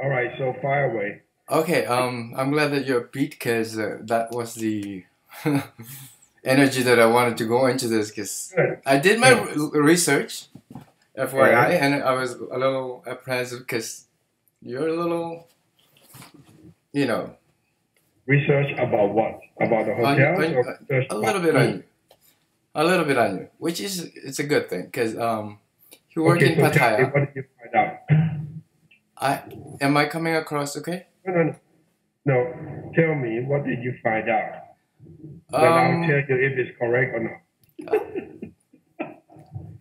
All right, so fire away. Okay, I'm glad that you're upbeat because that was the energy that I wanted to go into this because Good, I did my good. research, All FYI, right. and I was a little apprehensive because you're a little, you know, Research about what? About the hotels on or research a little about bit on food? you, a little bit on you, which is it's a good thing because you work Okay, in so tell me, Pattaya. what did you find out? I am I coming across okay? No, no, no. No, tell me, what did you find out? Then I'll tell Um, you if it's correct or not. uh,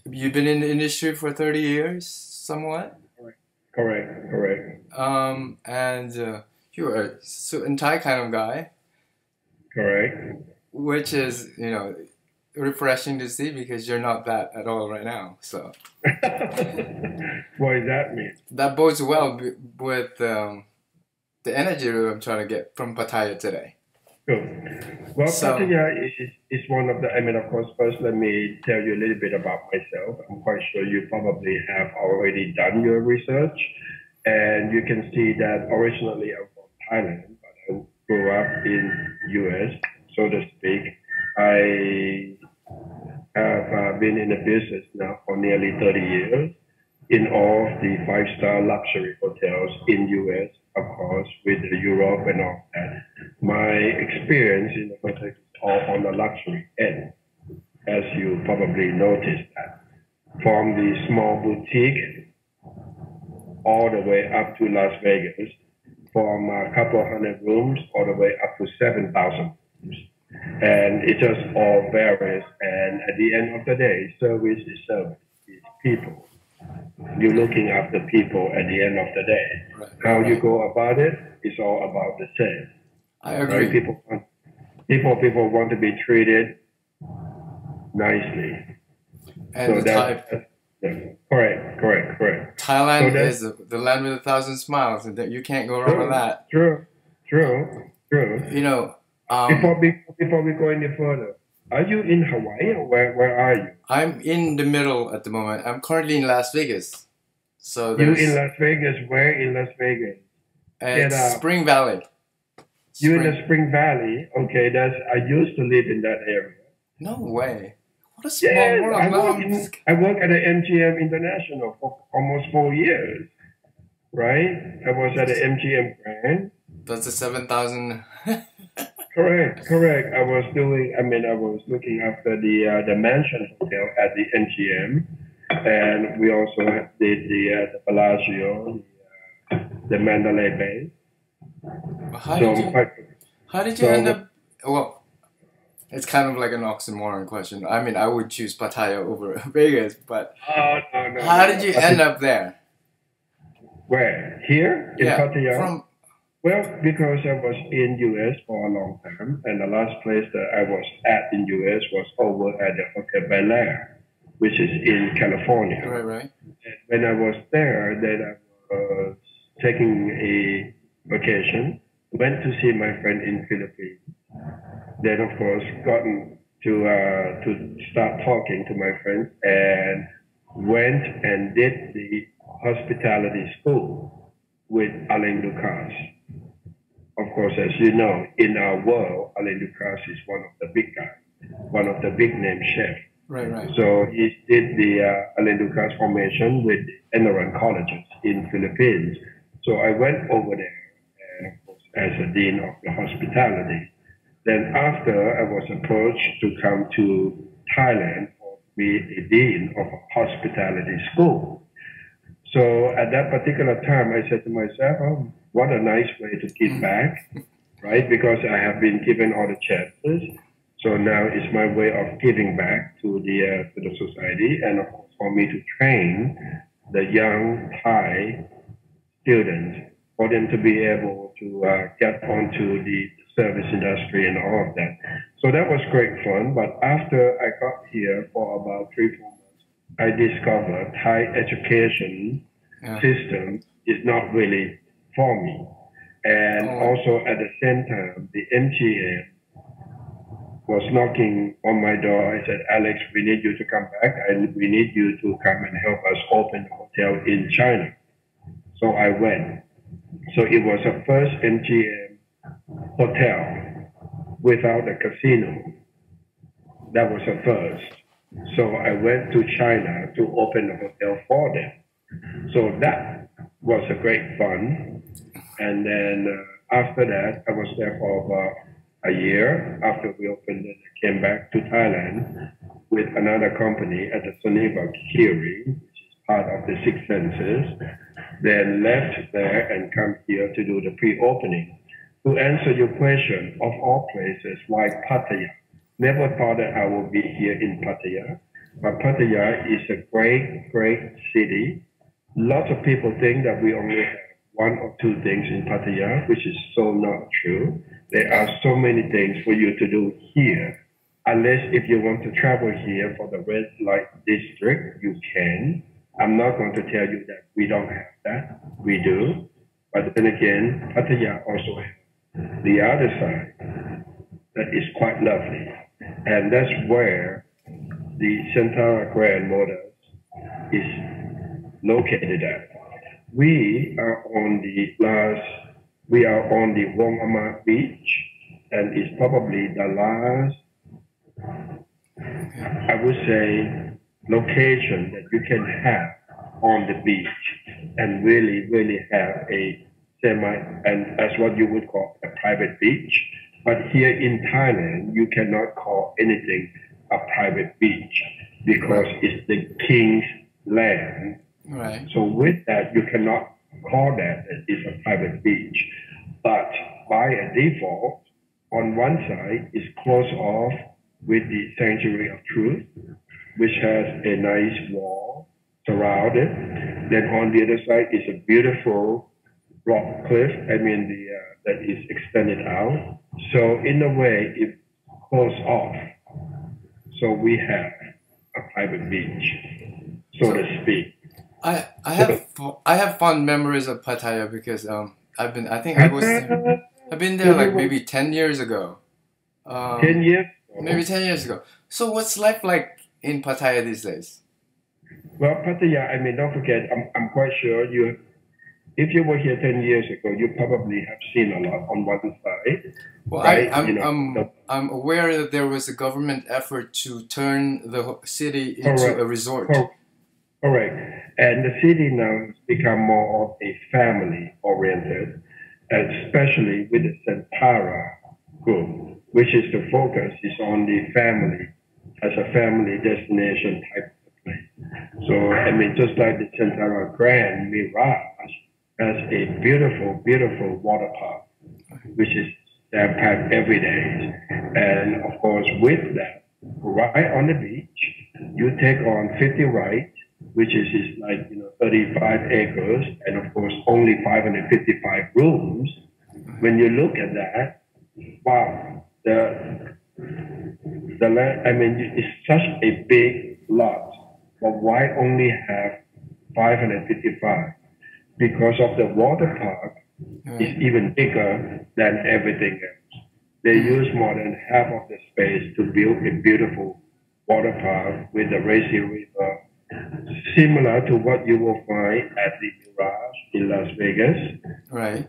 you've been in the industry for 30 years, somewhat. Correct, correct, correct, And you're a suit and tie kind of guy, correct. which is, refreshing to see because you're not that at all right now. So What does that mean? that bodes well with the energy that I'm trying to get from Pattaya today. Cool. Well, So, Pattaya is one of the, I mean, of course, first let me tell you a little bit about myself. I'm quite sure you probably have already done your research. And you can see that originally I'm from Thailand, but I grew up in US, so to speak. I have been in the business now for nearly 30 years in all of the five-star luxury hotels in US, of course, with Europe and all that. My experience in the hotel is all on the luxury end, as you probably noticed that. From the small boutique all the way up to Las Vegas, from a couple of hundred rooms all the way up to 7,000 rooms. And it just all varies. And at the end of the day, service is service. It's people. You're looking after people at the end of the day. right, right, How you right. go about it is all about the same, I right? agree. People want to be treated nicely. And So that's yeah. Correct, correct, correct. So Thailand that's is the land with a thousand smiles, and that you can't go wrong with true, that. true, true, You true. know, Before we go any further, are you in Hawaii or where are you? I'm in the middle at the moment. I'm currently in Las Vegas. So You in there's Las Vegas? Where in Las Vegas? Get it's up. Spring Valley. You in the Spring. Spring Valley? Okay, that's I used to live in that area. No way. What a small Yes, world. No, I'm just, I work at the MGM International for almost 4 years, right? I was at the MGM Grand. that's a 7,000. Correct, correct. I was looking after the Mansion Hotel at the MGM, and we also did the Bellagio, the Mandalay Bay. How So did I'm you quite how did you end so. up well, it's kind of like an oxymoron question. I mean, I would choose Pattaya over Vegas, but Oh no no how no did no. you end up there? Where? Here in Yeah, Pattaya? from Well, because I was in US for a long time, and the last place that I was at in US was over at the Hotel Bel Air, which is in California. right, right. And when I was there, then I was taking a vacation, went to see my friend in Philippines. Then, of course, gotten to start talking to my friends, and went and did the hospitality school with Alain Lucas. Of course, as you know, in our world, Alain Lucas is one of the big guys, one of the big name chefs. Right, right. So he did the Alain Lucas formation with Enron colleges in Philippines. So I went over there, and of course, as a dean of the hospitality. Then after, I was approached to come to Thailand for be a dean of a hospitality school. So at that particular time, I said to myself, oh, what a nice way to give back, right? Because I have been given all the chances. So now it's my way of giving back to the society, and of course for me to train the young Thai students for them to be able to get onto the service industry and all of that. So that was great fun. But after I got here for about 3 4 months, I discovered Thai education Yeah. system is not really for me. And Oh, also at the same time, the MGM was knocking on my door. I said, Alex, we need you to come back. We need you to come and help us open a hotel in China. So I went. So it was the first MGM hotel without a casino. That was the first. So I went to China to open a hotel for them. So that was a great fun. And then after that, I was there for about a year. After we opened it, I came back to Thailand with another company at the Soneva Kiri, which is part of the Six Senses. Then left there and come here to do the pre-opening. To answer your question, of all places, why Pattaya? Never thought that I would be here in Pattaya, but Pattaya is a great, great city. Lots of people think that we only have one or two things in Pattaya, which is so not true. There are so many things for you to do here. Unless if you want to travel here for the red light district, you can. I'm not going to tell you that we don't have that. We do. But then again, Pattaya also has the other side that is quite lovely. And that's where the Centara Grand Modus is located at. We are on the Wong Ama Beach, and it's probably the last, I would say, location that you can have on the beach and really, really have a and as what you would call a private beach. But here in Thailand, you cannot call anything a private beach because it's the king's land. Right. So with that, you cannot call that it's a private beach. But by a default, on one side is closed off with the Sanctuary of Truth, which has a nice wall surrounded. Then on the other side is a beautiful rock cliff, that is extended out. So in a way, it's closed off. So we have a private beach, so to speak. I have fond memories of Pattaya because I've been there like maybe 10 years ago. 10 years? Maybe 10 years ago. So what's life like in Pattaya these days? Well, Pattaya, don't forget, I'm quite sure if you were here 10 years ago, you probably have seen a lot on one side. Well, right? I'm aware that there was a government effort to turn the city into a resort. Correct. And the city now has become more of a family-oriented, especially with the Centara group, which is the focus is on the family as a family destination type of place. So, just like the Centara Grand Mirage has a beautiful, beautiful water park, which is packed every day. And of course, with that, right on the beach, you take on 50 rides, which is 35 acres, and of course, only 555 rooms. When you look at that, wow, the land, it's such a big lot, but why only have 555? Because of the water park is even bigger than everything else. They use more than half of the space to build a beautiful water park with the Racy River, similar to what you will find at the Mirage in Las Vegas. Right.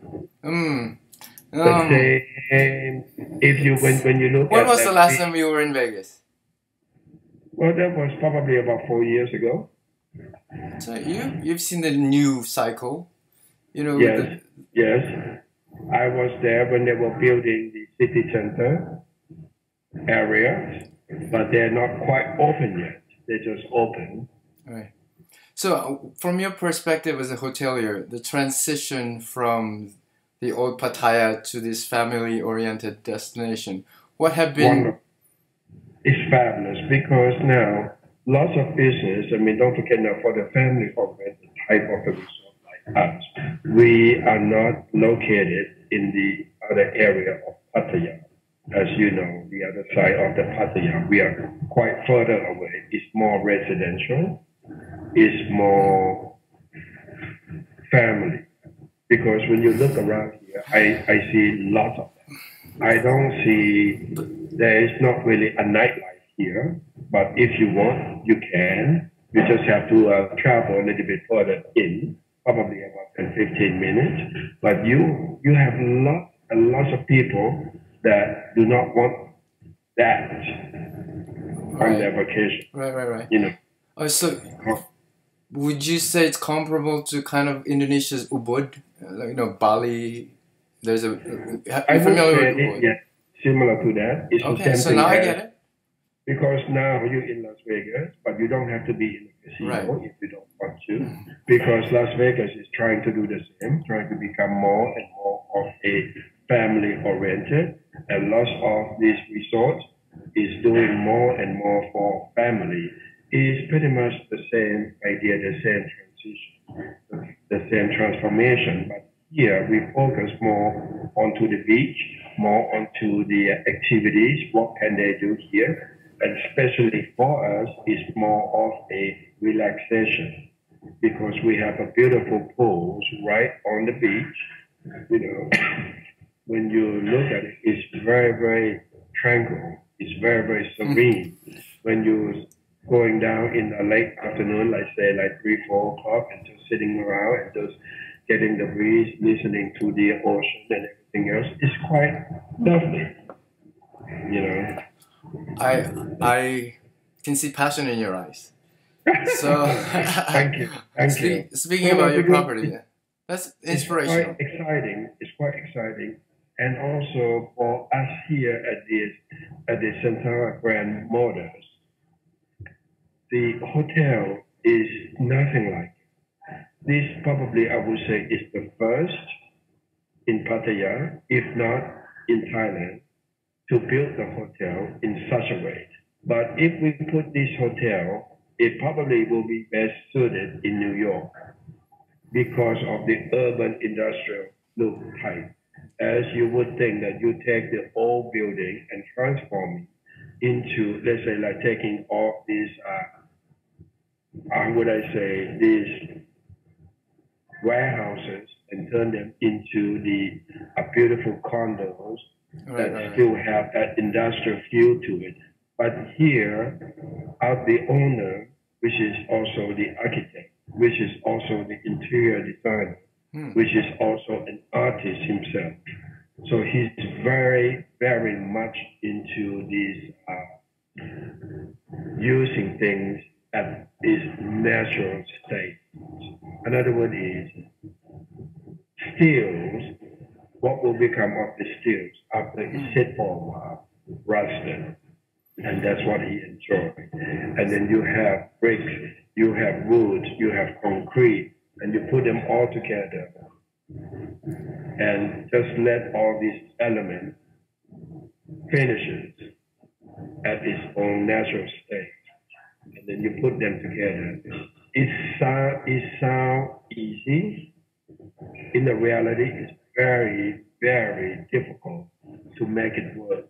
If you when you look when at was the last time you were in Vegas? Well, that was probably about 4 years ago. So you've seen the new cycle, Yes. I was there when they were building the city center area, but they're not quite open yet. They just opened. Right. So from your perspective as a hotelier, the transition from the old Pattaya to this family-oriented destination, what have been... Wonderful. It's fabulous because now lots of business, don't forget now for the family-oriented type of a resort like us, we are not located in the other area of Pattaya. As you know, the other side of the Pattaya, we are quite further away. It's more residential. It's more family. Because when you look around here, I see lots of them. I don't see, there is not really a nightlife here, but if you want, you can. You just have to travel a little bit further in. probably about 10, 15 minutes. But you have lots of people that do not want that on their vacation. Right. You know. Oh, so would you say it's comparable to kind of Indonesia's Ubud? Bali. There's a. I would Familiar say with Ubud? yes, similar to that. It's the Okay, same so thing now I as, get it. because now you're in Las Vegas, but you don't have to be in the casino if you don't want to, Mm. because Las Vegas is trying to do the same, trying to become more and more of a family oriented, and lots of these resorts is doing more and more for family. Is pretty much the same idea, the same transition, the same transformation, but here we focus more onto the beach, more onto the activities. What can they do here? And especially for us, it's more of a relaxation, because we have a beautiful pools right on the beach. You know, when you look at it, it's very, very tranquil. It's very, very serene. When you're going down in the late afternoon, like say like 3, 4 o'clock, and just sitting around and just getting the breeze, listening to the ocean and everything else, it's quite lovely. You know. I can see passion in your eyes. So Thank you. Thank you. Speaking about your property, that's inspirational. It's quite exciting. It's quite exciting. And also for us here at the Centara Grand Modus, the hotel is nothing like it. This probably, I would say, is the first in Pattaya, if not in Thailand, to build the hotel in such a way. But if we put this hotel, it probably will be best suited in New York because of the urban industrial look type. As you would think that you take the old building and transform it into, let's say, like taking all these, how would I say, these warehouses and turn them into the beautiful condos that still have that industrial feel to it. But here, the owner, which is also the architect, which is also the interior designer, which is also an artist himself. So he's very, very much into these using things at its natural state. Another word is steels. What will become of the steels after it sit for a while, rusted. And that's what he enjoyed. And then you have bricks, you have wood, you have concrete, and you put them all together and just let all these elements finishes at its own natural state. And then you put them together. It sounds easy. In the reality, it's very, very difficult to make it work.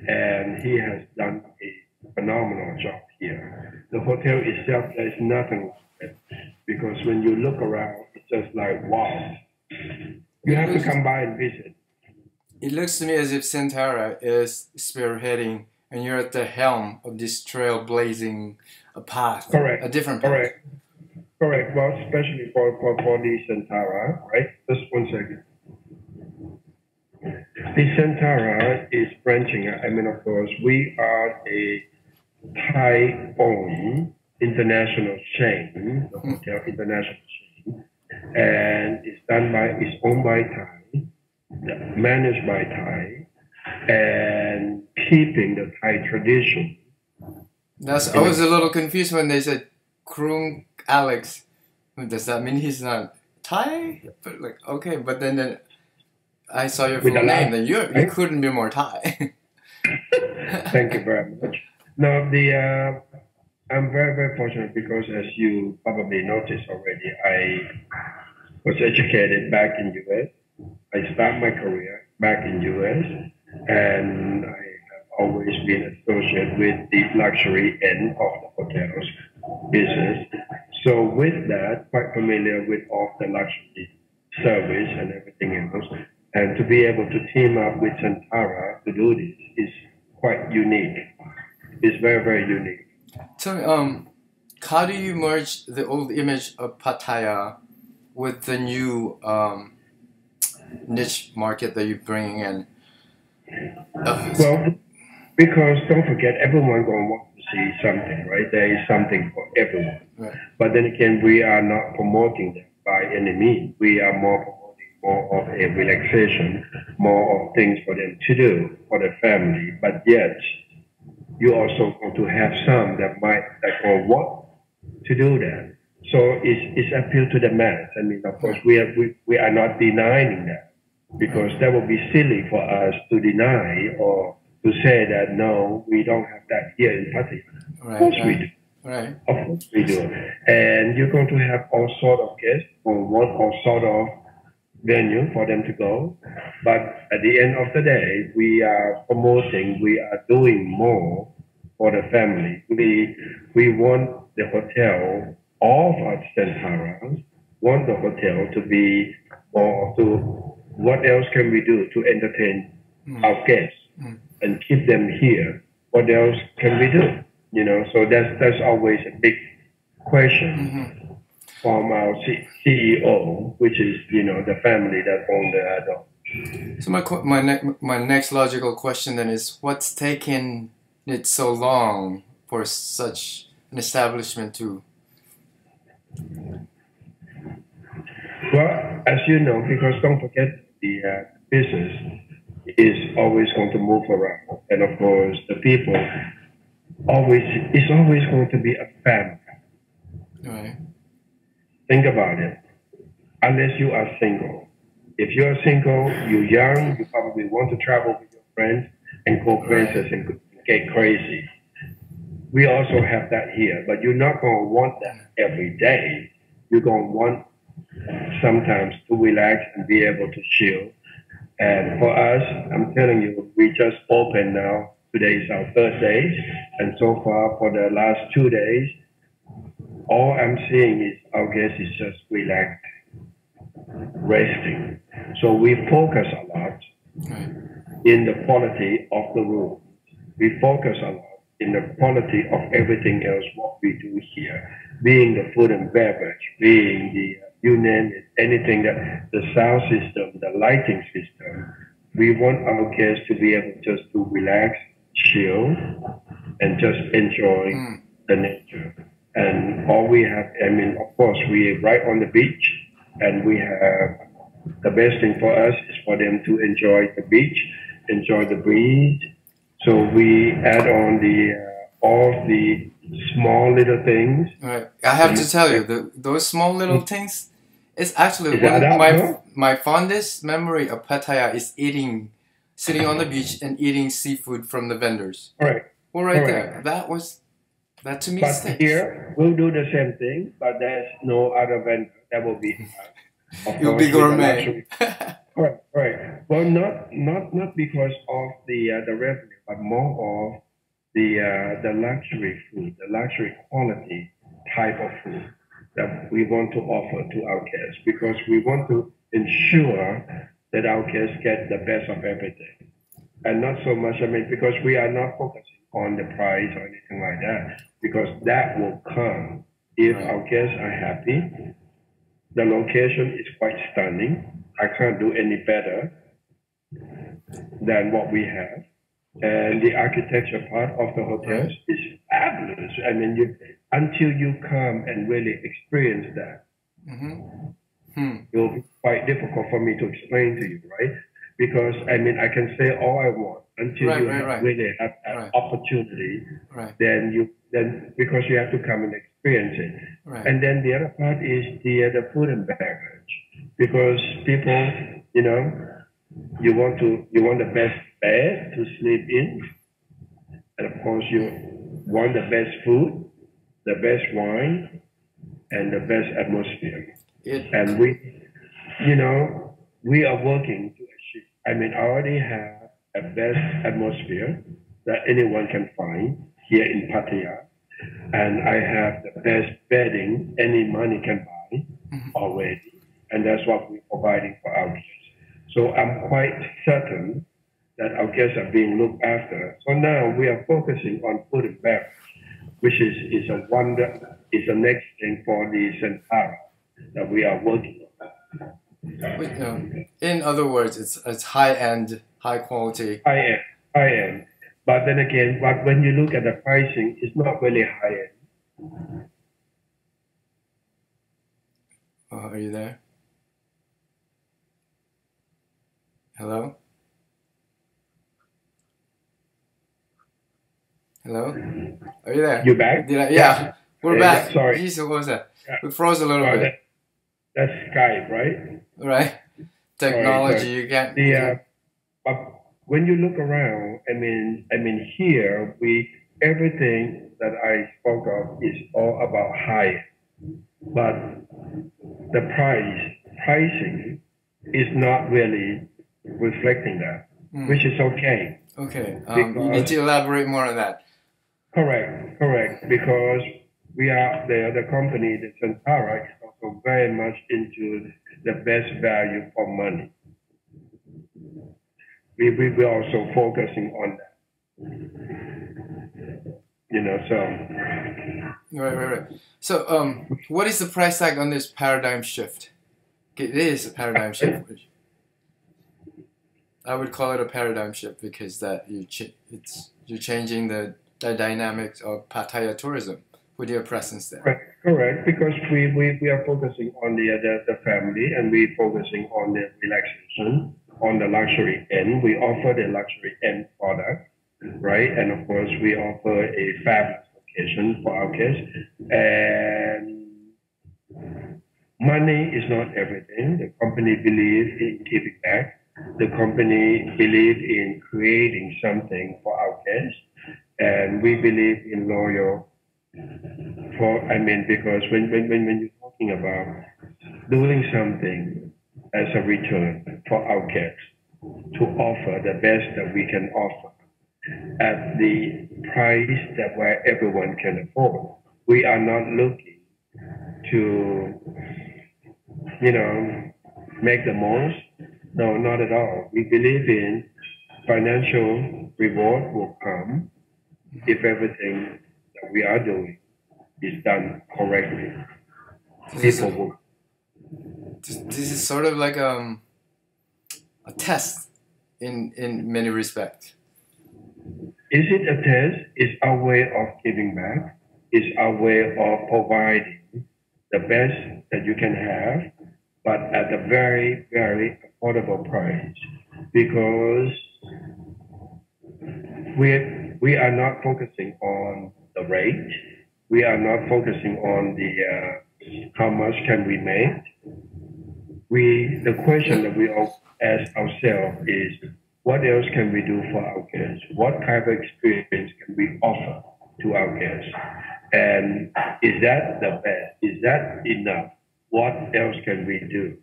And he has done a phenomenal job here. The hotel itself, there's nothing like it, because when you look around, it's just like, wow. You have to come by and visit. It looks to me as if Centara is spearheading and you're at the helm of this trailblazing path. Correct. A different path. Correct. Well, especially for the Centara, right? Just 1 second. The Centara is branching. I mean, of course, we are a Thai-owned international chain, the hotel international chain, and it's owned by Thai, managed by Thai, and keeping the Thai tradition. I was a little confused when they said Krung Alex. Does that mean he's not Thai? But okay, but then I saw your full name, then you couldn't be more Thai. Thank you very much. Now, I'm very, very fortunate because, as you probably noticed already, I was educated back in U.S. I started my career back in U.S. and I have always been associated with the luxury end of the hotels business. So with that, quite familiar with all the luxury service and everything else. And to be able to team up with Centara to do this is quite unique. It's very, very unique. Tell me, how do you merge the old image of Pattaya with the new niche market that you're bringing in? Well, because don't forget, everyone gonna want to see something, right? There is something for everyone. Right. But then again, we are not promoting them by any means. We are more promoting more of a relaxation, more of things for them to do for the family. But yet, you also going to have some that will want to do that. So it's appeal to the mass. I mean, of course, we are not denying that, because that would be silly for us to deny or to say that no, we don't have that here in Pattaya. Of course we do. Right. Of course we do. And you're going to have all sort of guests or what all sort of venue for them to go. But at the end of the day, we are promoting, we are doing more for the family. We want the hotel, all of our Centara want the hotel to be more to what else can we do to entertain our guests and keep them here? What else can we do? You know, so that's always a big question from our CEO, which is, you know, the family that own the. So my next logical question then is, what's taken it so long for such an establishment to? Well, as you know, because don't forget the business is always going to move around, and of course the people it's always going to be a family. Right. Think about it. Unless you are single. If you're single, you're young, you probably want to travel with your friends and go places and get crazy. We also have that here, but you're not going to want that every day. You're going to want sometimes to relax and be able to chill. And for us, I'm telling you, we just opened now. Today is our third day, and so far for the last 2 days, all I'm seeing is our guests is just relaxed, resting. So we focus a lot in the quality of the room. We focus a lot in the quality of everything else what we do here, being the food and beverage, being the you name it, anything that the sound system, the lighting system. We want our guests to be able just to relax, chill, and just enjoy the nature. And all we have, I mean, of course, we're right on the beach, and we have the best thing for us is for them to enjoy the beach, enjoy the breeze. So we add on all the small little things. Right. I have to tell you, those small little things, it's actually my fondest memory of Pattaya is sitting on the beach and eating seafood from the vendors. Right. Well, right there. That to me but sticks. Here, we'll do the same thing, but there's no other vendor that will be. You'll be gourmet. Right. Well, not because of the revenue, but more of the luxury food, the luxury quality type of food that we want to offer to our guests, because we want to ensure that our guests get the best of everything. And not so much, I mean, because we are not focusing on the price or anything like that, because that will come if our guests are happy. The location is quite stunning. I can't do any better than what we have. And the architecture part of the hotels is fabulous. I mean, until you come and really experience that, it will be quite difficult for me to explain to you, right? Because, I mean, I can say all I want until you really have that opportunity. Then because you have to come and experience it. And then the other part is the food and beverage, because people, you know, you want the best bed to sleep in, and of course you want the best food, the best wine, and the best atmosphere. And we are working to achieve. I mean, I already have a best atmosphere that anyone can find here in Pattaya, and I have the best bedding any money can buy already, and that's what we're providing for our guests. So I'm quite certain that our guests are being looked after. So now we are focusing on food and beverage, which is a wonder, is the next thing for the Centara that we are working on. In other words, it's high end, high quality. High end, high end. But then again, but when you look at the pricing, it's not really high end. Are you there? Hello? Hello? Are you there? You back? Yeah. We're back. Yeah, sorry. Jesus, what was that? Yeah. We froze a little bit. That's Skype, right? Right. Technology, sorry. you can't. But when you look around, I mean, here everything that I spoke of is all about high, but the pricing is not really reflecting that, which is okay. Okay. You need to elaborate more on that. Correct. Because we are the company, the Centara, is also very much into the best value for money. We're also focusing on that. Right. So, what is the price tag on this paradigm shift? It is a paradigm shift. I would call it a paradigm shift because that you're changing the dynamics of Pattaya tourism with your presence there. Correct, because we are focusing on the family, and we're focusing on the relaxation, on the luxury end. We offer the luxury end product, right? And of course, we offer a fabulous location for our guests. And money is not everything. The company believes in giving back. The company believes in creating something for our guests, and we believe in loyal. Because when you're talking about doing something as a return for our guests, to offer the best that we can offer at the price that where everyone can afford. We are not looking to, make the most. No, not at all. We believe in financial reward will come if everything that we are doing is done correctly. This is sort of like a test in many respects. Is it a test? It's our way of giving back. It's our way of providing the best that you can have, but at a very, very affordable price. Because we are not focusing on the rate. We are not focusing on the how much can we make. The question that we ask ourselves is, what else can we do for our guests? What type of experience can we offer to our guests? And is that the best? Is that enough? What else can we do?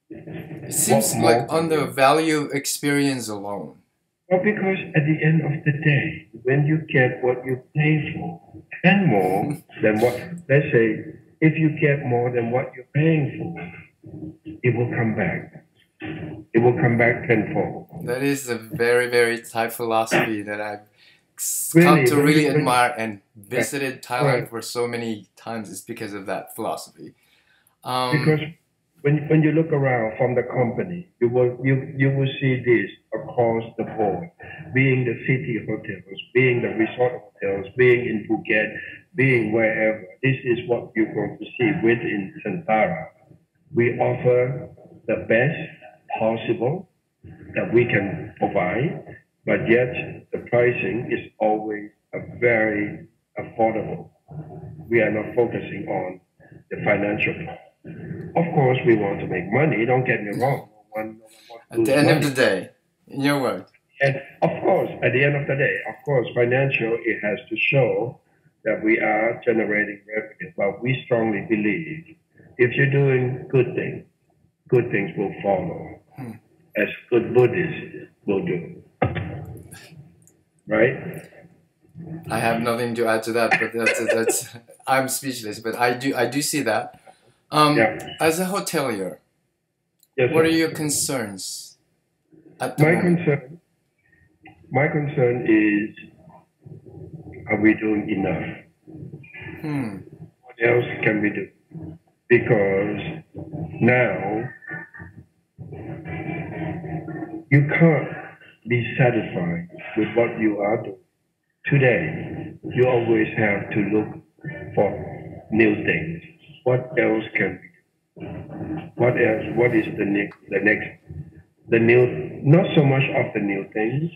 It seems like on the value experience alone. Well, because at the end of the day, when you get what you pay for and more than what, let's say, if you get more than what you're paying for, it will come back. It will come back tenfold. That is a very, very Thai philosophy that I've come to really admire and visited Thailand for so many times. It's because of that philosophy. Because when you look around from the company, you will see this across the board, being the city hotels, being the resort hotels, being in Phuket, being wherever. This is what you're going to see within Centara. We offer the best possible that we can provide, but yet the pricing is always a very affordable. We are not focusing on the financial part. Of course, we want to make money. Don't get me wrong. At the end of the day, in your words. And of course, at the end of the day, financial, it has to show that we are generating revenue. But we strongly believe if you're doing good things will follow, as good Buddhists will do. Right? I have nothing to add to that, but that's I'm speechless. But I do see that. As a hotelier, what are your concerns at the moment? My concern is, are we doing enough? What else can we do? because now you can't be satisfied with what you are doing. Today, you always have to look for new things. What else can we do? What else? What is the next, the new, not so much of the new things,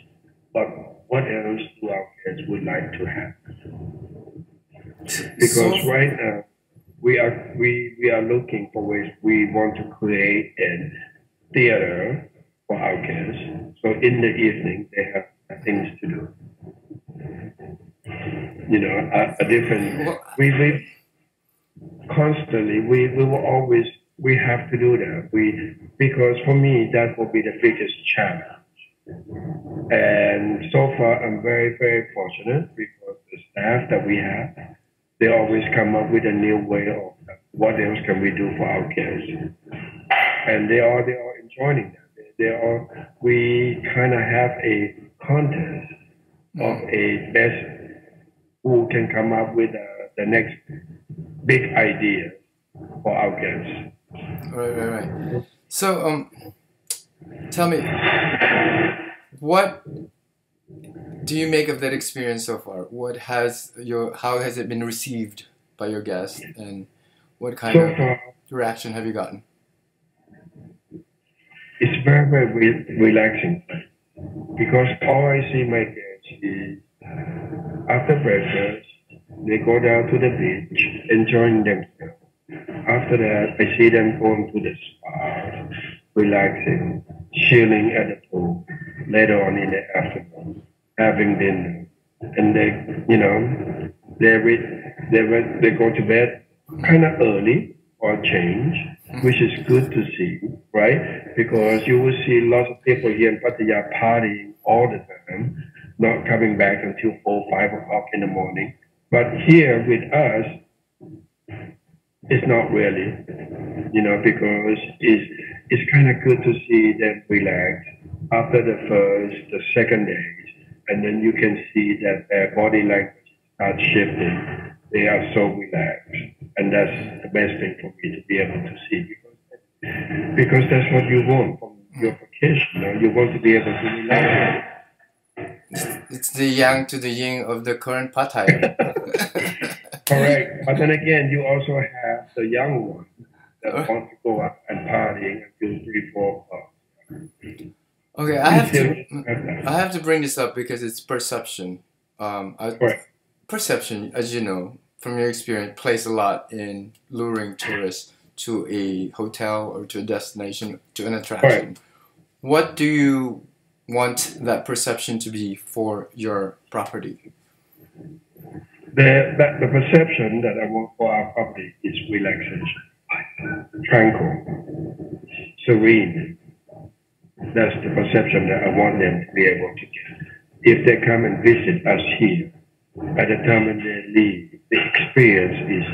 but what else do our kids would like to have? Because right now, we are looking for ways. We want to create a theater for our kids. So in the evening, they have things to do. You know, a different. We constantly we will always we have to do that. Because for me that will be the biggest challenge. And so far, I'm very very fortunate because the staff that we have, they always come up with a new way of what else can we do for our kids, and they are enjoying that. We kind of have a contest of a best who can come up with the next big idea for our kids. Right. So tell me, what do you make of that experience so far? How has it been received by your guests, and what kind of reaction have you gotten? It's very, very relaxing because all I see my guests is after breakfast, they go down to the beach, enjoying themselves. After that, I see them going to the spa, relaxing, chilling at the pool. Later on in the afternoon, having dinner, and they go to bed kind of early or change, which is good to see, right? Because you will see lots of people here in Pattaya partying all the time, not coming back until 4, 5 o'clock in the morning. But here with us, it's not really, because it's kind of good to see them relax after the second days, and then you can see that their body language starts shifting. They are so relaxed, and that's the best thing for me to be able to see because that's what you want from your vacation. You want to be able to relax. It's the yang to the yin of the current Pattaya. Correct. But then again, you also have the young ones that want to go out and partying until 3, 4 o'clock. Okay, I have to bring this up because it's perception. Perception, as you know, from your experience, plays a lot in luring tourists to a hotel or to a destination, to an attraction. Right. What do you want that perception to be for your property? The perception that I want for our property is relaxation, tranquil, serene. That's the perception that I want them to be able to get. If they come and visit us here, by the time when they leave, the experience is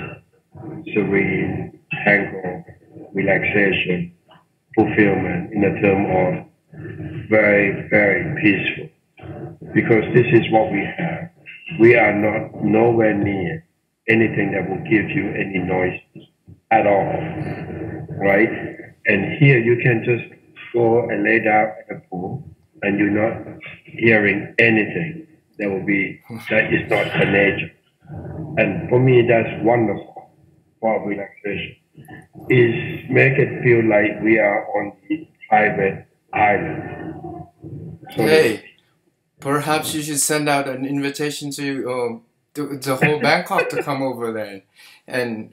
serene, tranquil, relaxation, fulfillment in the term of very, very peaceful. Because this is what we have. We are nowhere near anything that will give you any noise at all, right? And here you can just go and lay down at the pool, and you're not hearing anything that is not the nature. And for me, that's wonderful for relaxation. Is make it feel like we are on the private island. So hey. Perhaps you should send out an invitation to the whole Bangkok to come over there and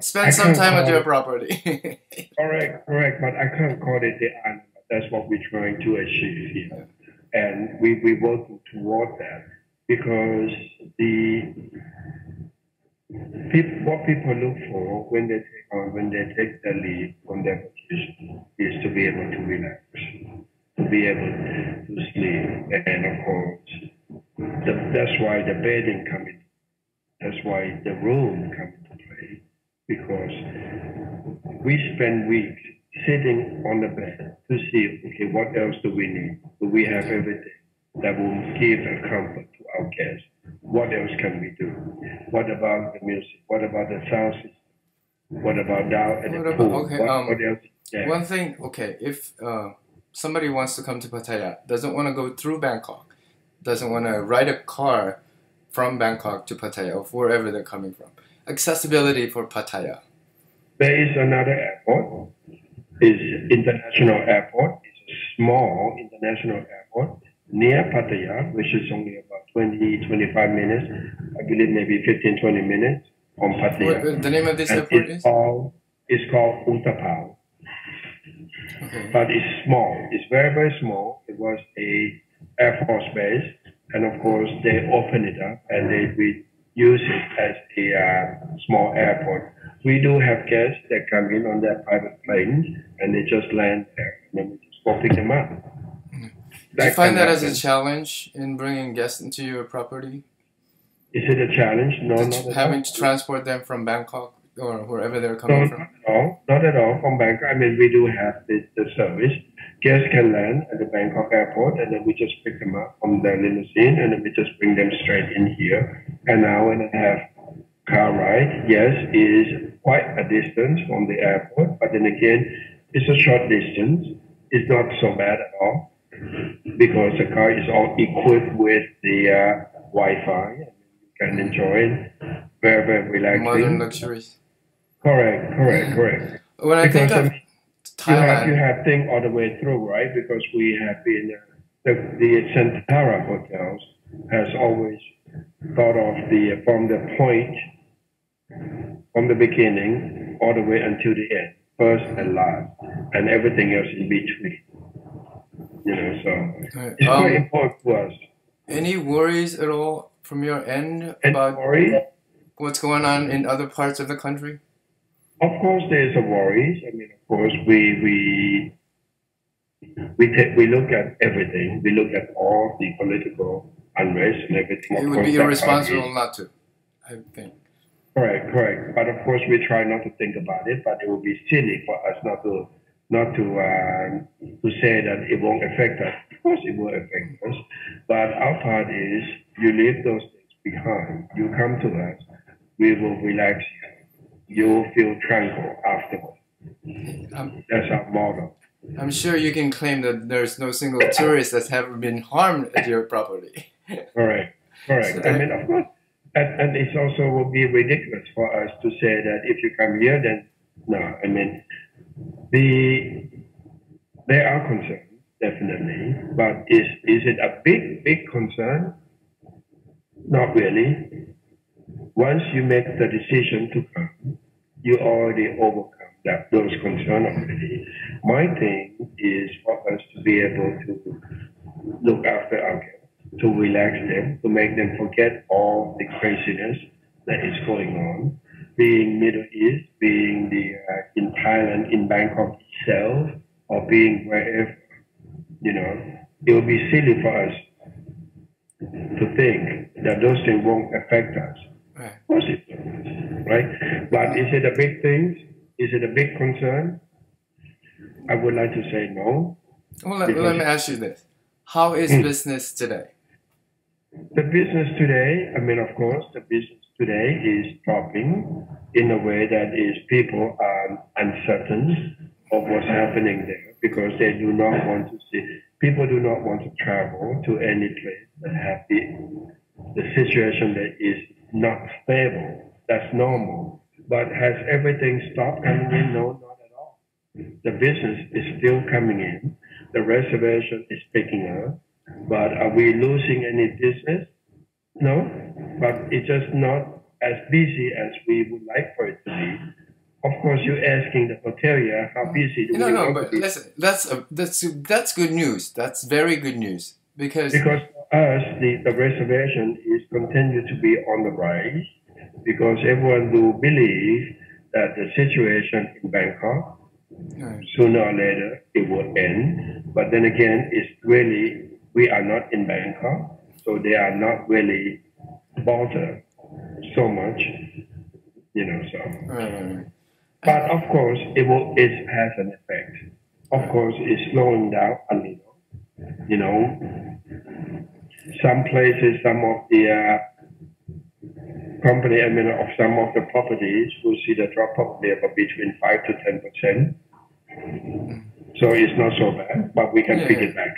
spend some time at your property. Correct. But I can't call it the island. That's what we're trying to achieve here. And we're working toward that because what people look for when they take the leave from their vacation is to be able to relax, to be able to sleep, and of course, that's why the bedding comes in. That's why the room comes into play, because we spend weeks sitting on the bed to see, okay, what else do we need? Do we have everything that will give a comfort to our guests? What else can we do? What about the music? What about the sound system? What about down at What the about, pool? okay, What else? Yeah. one thing, okay, if somebody wants to come to Pattaya, doesn't want to go through Bangkok, doesn't want to ride a car from Bangkok to Pattaya or wherever they're coming from, accessibility for Pattaya. There is another airport. It's international airport. It's a small international airport near Pattaya, which is only about 20-25 minutes. I believe maybe 15-20 minutes from Pattaya. What, the name of this And airport is? It's called Utapao. Okay. But it's small. It's very, very small. It was a Air Force base. And of course, they opened it up and we use it as a small airport. We do have guests that come in on their private planes and they just land there and then we just go pick them up. Do you find that as a challenge in bringing guests into your property? Is it a challenge? No, not at all. Having to transport them from Bangkok or wherever they're coming from? No, not at all. From Bangkok, I mean, we do have the service. Guests can land at the Bangkok airport and then we just pick them up from the limousine and then we just bring them straight in here. An hour and a half car ride, yes, is quite a distance from the airport, but then again, it's a short distance. It's not so bad at all because the car is all equipped with the Wi-Fi. You can enjoy it. Very, very relaxing. Modern luxuries. Correct. When I think of Thailand, you have things all the way through, right? Because we have been the Centara hotels has always thought of from the point from the beginning all the way until the end, first and last, and everything else in between. You know, so it's quite important to us. Any worries at all from your end about what's going on in other parts of the country? Of course, there's a worry. I mean, of course, we look at everything. We look at all the political unrest and everything. It would be irresponsible not to, I think. Correct. But of course, we try not to think about it. But it would be silly for us not to say that it won't affect us. Of course, it will affect us. But our part is you leave those things behind. You come to us. We will relax you. You'll feel tranquil afterwards. That's our motto. I'm sure you can claim that there's no single tourist that's ever been harmed at your property. Correct. So I mean, of course, and it also will be ridiculous for us to say that if you come here, then no. I mean, there are concerns, definitely, but is it a big concern? Not really. Once you make the decision to come, you already overcome those concerns already. My thing is for us to be able to look after our guests, to relax them, to make them forget all the craziness that is going on. Being Middle East, being in Thailand, in Bangkok itself, or being wherever, you know, it would be silly for us to think that those things won't affect us. Right. Of course it will, right? But is it a big thing? Is it a big concern? I would like to say no. Well, let me ask you this. How is business today? The business today, I mean, of course, the business today is dropping in a way that is people are uncertain of what's happening there because they do not want to see, people do not want to travel to any place that have the situation that is not stable. That's normal. But has everything stopped coming in? No, not at all. The business is still coming in. The reservation is picking up. But are we losing any business? No, but it's just not as busy as we would like for it to be. Of course, you're asking the hotelier how busy do we want to be. But listen, that's good news. That's very good news because for us, the reservation is continue to be on the rise because everyone do believe that the situation in Bangkok sooner or later it will end. But then again, it's really we are not in Bangkok, so they are not really bothered so much, you know. So, but of course, it has an effect. Of course, it's slowing down a little. You know, some places, some of the company, I mean, of some of the properties, we'll see the drop probably about between 5 to 10%. So it's not so bad, but we can pick it back.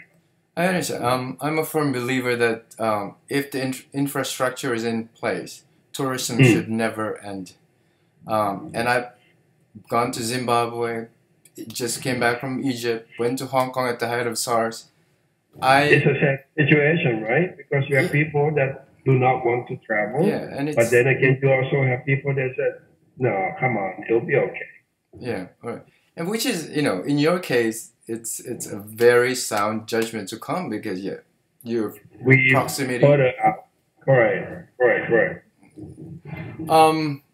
I understand. I'm a firm believer that if the infrastructure is in place, tourism should never end. And I've gone to Zimbabwe, just came back from Egypt, went to Hong Kong at the height of SARS. It's a sad situation, right? Because you have people that do not want to travel. Yeah, and but then again, you also have people that said, no, come on, it'll be okay. Yeah, right. And which is, you know, in your case, it's a very sound judgment to come because your proximity. Correct.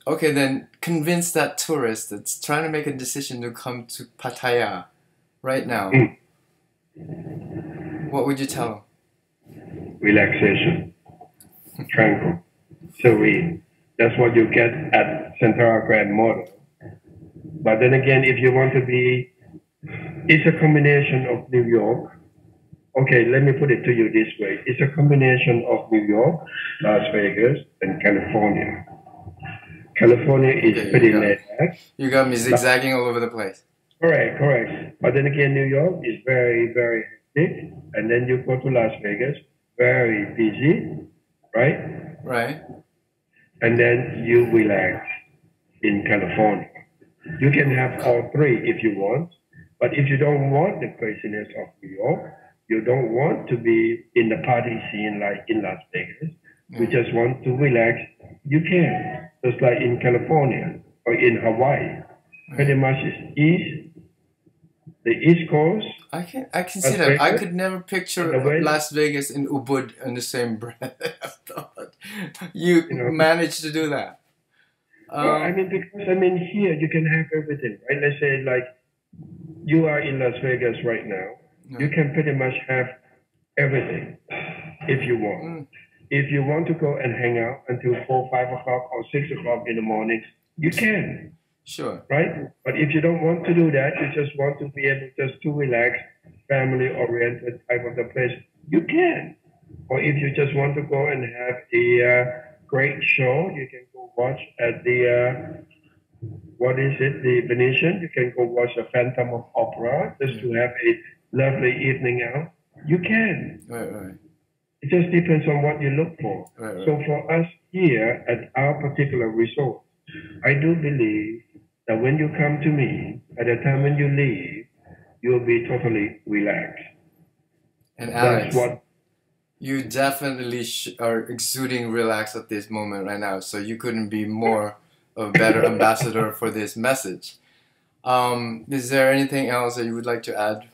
Okay, then convince that tourist that's trying to make a decision to come to Pattaya right now. What would you tell them? Relaxation, tranquil, serene. That's what you get at Centara Grand Model. But then again, if you want to be, it's a combination of New York. Okay, let me put it to you this way. It's a combination of New York, Las Vegas, and California. California is pretty laid back. You got me zigzagging all over the place. Correct. But then again, New York is very, very hectic. And then you go to Las Vegas, very busy, right? Right. And then you relax in California. You can have all three if you want. But if you don't want the craziness of New York, you don't want to be in the party scene like in Las Vegas. You just want to relax, you can. Just like in California or in Hawaii. Pretty much it's the East Coast. I can see that. I could never picture Las Vegas and Ubud in the same breath. You managed to do that. Well, because here you can have everything, right? Let's say like you are in Las Vegas right now. You can pretty much have everything if you want. If you want to go and hang out until 4, 5 o'clock or 6 o'clock in the morning, you can. Sure. Right? But if you don't want to do that, you just want to be able just to relax, family-oriented type of the place, you can. Or if you just want to go and have a great show, you can go watch at the, the Venetian. You can go watch the Phantom of Opera just to have a lovely evening out. You can. Right. It just depends on what you look for. Right. So for us here at our particular resort, I do believe that when you come to me, at the time when you leave, you'll be totally relaxed. And Alex, you definitely are exuding relax at this moment right now, so you couldn't be more of a better ambassador for this message. Is there anything else that you would like to add?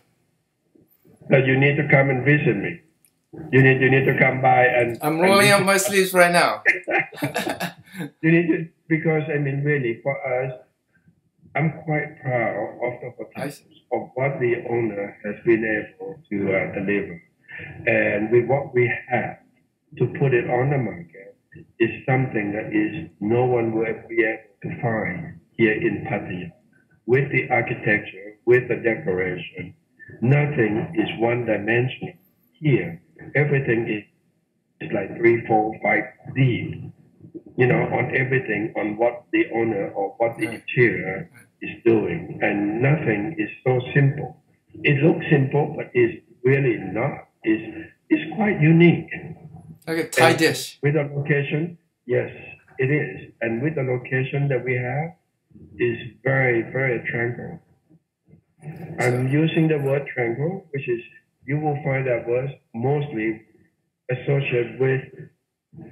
That you need to come and visit me. You need to come by and... I'm rolling up my sleeves right now. You need to, because really for us, I'm quite proud of the potential of what the owner has been able to deliver. And with what we have to put it on the market is something that is no one will ever be able to find here in Pattaya. With the architecture, with the decoration, nothing is one-dimensional here. Everything is like 3, 4, 5 deep, on everything, on what the owner or what the interior is doing. And nothing is so simple. It looks simple, but it's really not. It's quite unique. Like a Thai dish. With the location, yes, it is. And with the location that we have, is very, very tranquil. I'm using the word tranquil, which is, you will find that word mostly associated with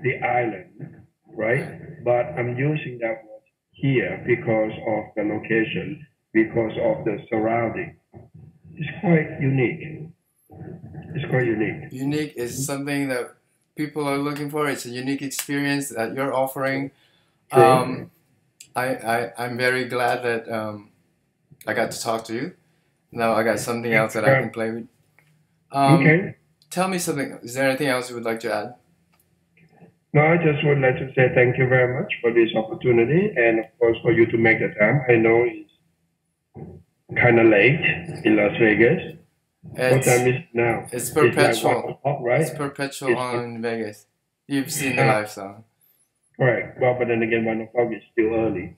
the island, right? But I'm using that word here because of the location, because of the surrounding. It's quite unique. Unique is something that people are looking for. It's a unique experience that you're offering. I'm very glad that I got to talk to you. Now I got something else that I can play with. Okay. Tell me something. Is there anything else you would like to add? No, I just would like to say thank you very much for this opportunity, and of course for you to make the time. I know it's kind of late in Las Vegas. What time is it now? It's perpetual. It's like 1 o'clock, right? It's perpetual in Vegas. You've seen the lifestyle. Correct. Well, but then again, 1 o'clock is still early.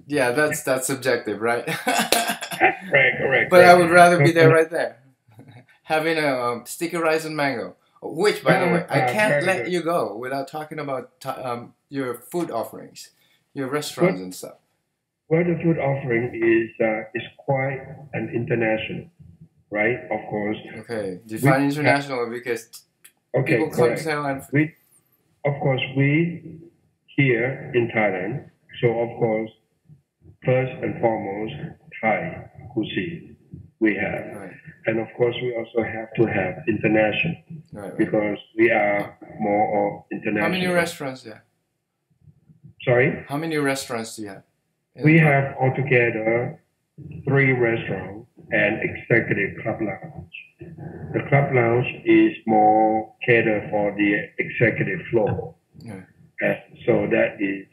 Yeah, that's subjective, right? Correct. But I would rather be there right there, having a sticky rice and mango. Which, by the way, I can't let you go without talking about your food offerings, your restaurants and stuff. Well, the food offering is quite an international, right? Of course. Okay, define international because people come to Thailand. Of course, we here in Thailand. So of course, first and foremost, Thai cuisine we have, Right. and of course, we also have to have international Right. because we are more of international. How many restaurants do you have? Sorry? How many restaurants do you have? We have altogether 3 restaurants and executive club lounge. The club lounge is more catered for the executive floor. Yeah. And so that is,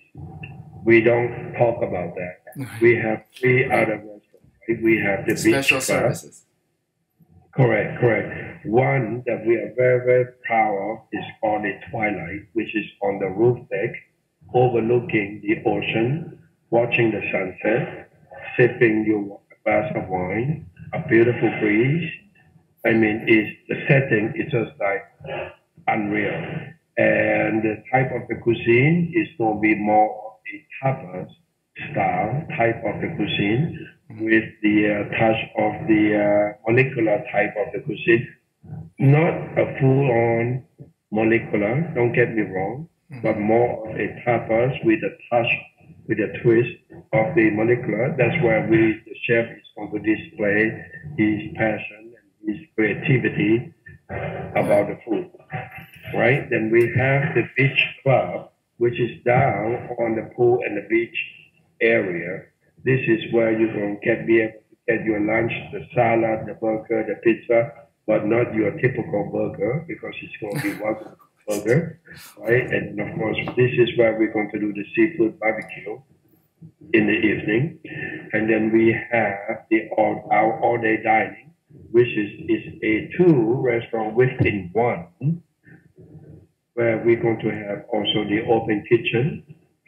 we don't talk about that. We have 3 other restaurants. Right? We have the special beach club. Services. Correct. One that we are very, very proud of is called the Twilight, which is on the roof deck, overlooking the ocean, watching the sunset, sipping your glass of wine, a beautiful breeze. I mean, the setting is just like unreal. And the type of the cuisine is going to be more of a tapas style type of the cuisine with the touch of the molecular type of the cuisine. Not a full-on molecular, don't get me wrong, but more of a tapas with a touch, with a twist of the molecular. That's where the chef is going to display his passion and his creativity about the food, right? Then we have the beach club, which is down on the pool and the beach area. This is where you're going to be able to get your lunch, the salad, the burger, the pizza, but not your typical burger because it's going to be one burger, right? And of course, this is where we're going to do the seafood barbecue in the evening. And then we have our all-day dining, which is a 2 restaurant within 1, where we're going to have also the open kitchen,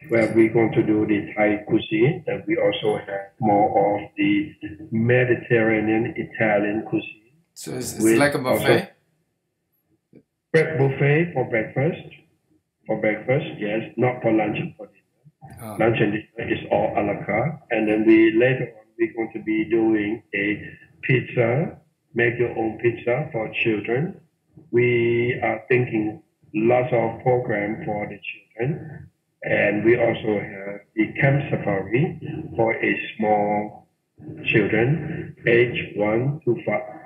where we're going to do the Thai cuisine, and we also have more of the Mediterranean Italian cuisine. So it's like a buffet? Buffet for breakfast. For breakfast, yes, not for lunch and for dinner. Oh. Lunch and dinner is all a la carte. And then later on, we're going to be doing a pizza, make your own pizza for children. We are thinking lots of program for the children. And we also have the camp safari for a small children, age 1 to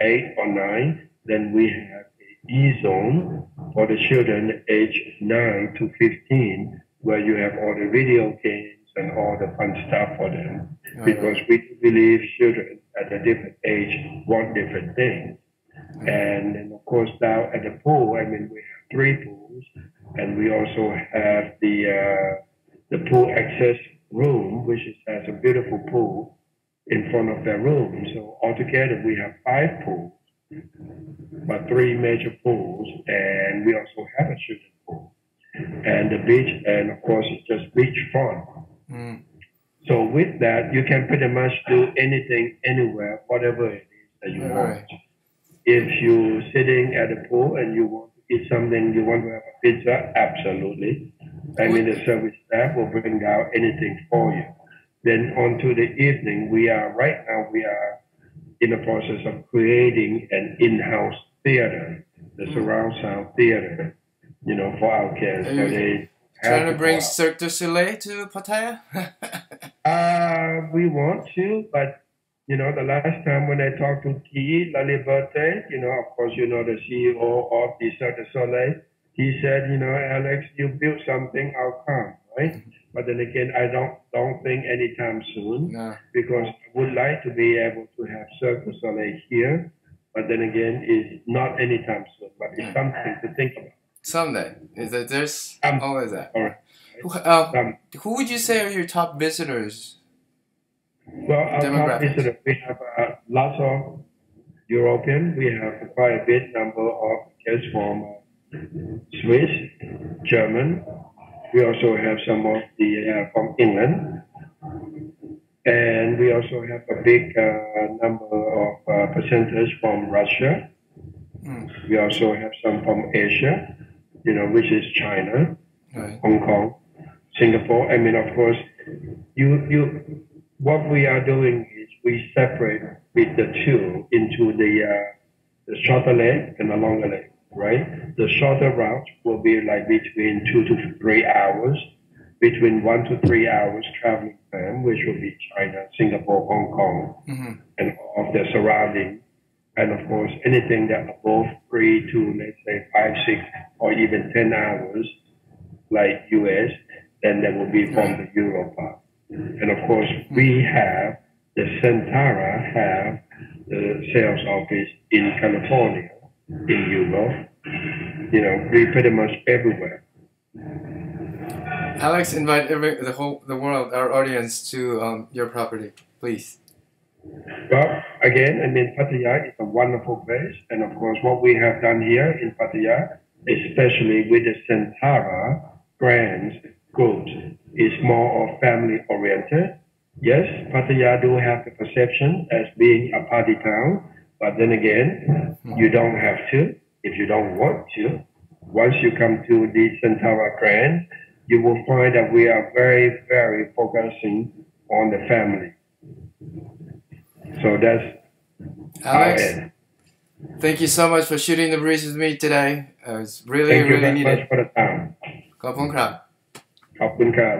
8 or 9. Then we have a E-zone for the children age 9 to 15, where you have all the video games and all the fun stuff for them. Because we believe children at a different age want different things. And then, of course, down at the pool, I mean, we have 3 pools, and we also have the pool access room, which has a beautiful pool in front of the room. So altogether, we have 5 pools, but 3 major pools, and we also have a children's pool. And the beach, and of course, it's just beachfront. So with that, you can pretty much do anything, anywhere, whatever it is that you want. If you're sitting at the pool and you want to eat something, you want to have a pizza, absolutely. I mean, the service staff will bring out anything for you. Then on to the evening, right now we are in the process of creating an in-house theater, the surround sound theater, for our kids. So they trying to bring Cirque du Soleil to Pattaya? We want to, but the last time when I talked to Guy Laliberte, of course, the CEO of the Cirque du Soleil, he said, Alex, you build something, I'll come, right? But then again, I don't think anytime soon, because I would like to be able to have Cirque du Soleil here, but then again, it's not anytime soon, but it's something to think about. Someday. There's always that. All right. Who would you say are your top visitors? Well, our top visitors, we have lots of European. We have quite a bit number of guests from Swiss, German, We also have some of the from England, and we also have a big number of presenters from Russia. We also have some from Asia, which is China, right. Hong Kong, Singapore. I mean, of course, what we are doing is we separate with the two into the shorter leg and the longer leg, right? The shorter route will be like between 2 to 3 hours, between 1 to 3 hours traveling time, which will be China, Singapore, Hong Kong, and all of the surrounding. And of course, anything that above 3 to, let's say, 5, 6, or even 10 hours, like US, then that will be from the Europe part. And of course, we have the Centara have the sales office in California, in Europe. We pretty much everywhere. Alex, invite the world, our audience, to your property, please. Well, again, I mean, Pattaya is a wonderful place. And of course, what we have done here in Pattaya, especially with the Centara brands groups, is more of family oriented. Yes, Pattaya do have the perception as being a party town, but then again, you don't have to if you don't want to. Once you come to the Centara brand, you will find that we are very, very focusing on the family. So that's Alex, thank you so much for shooting the breeze with me today. It was really, really needed. Thank you very much for the time. ขอบคุณครับ ขอบคุณครับ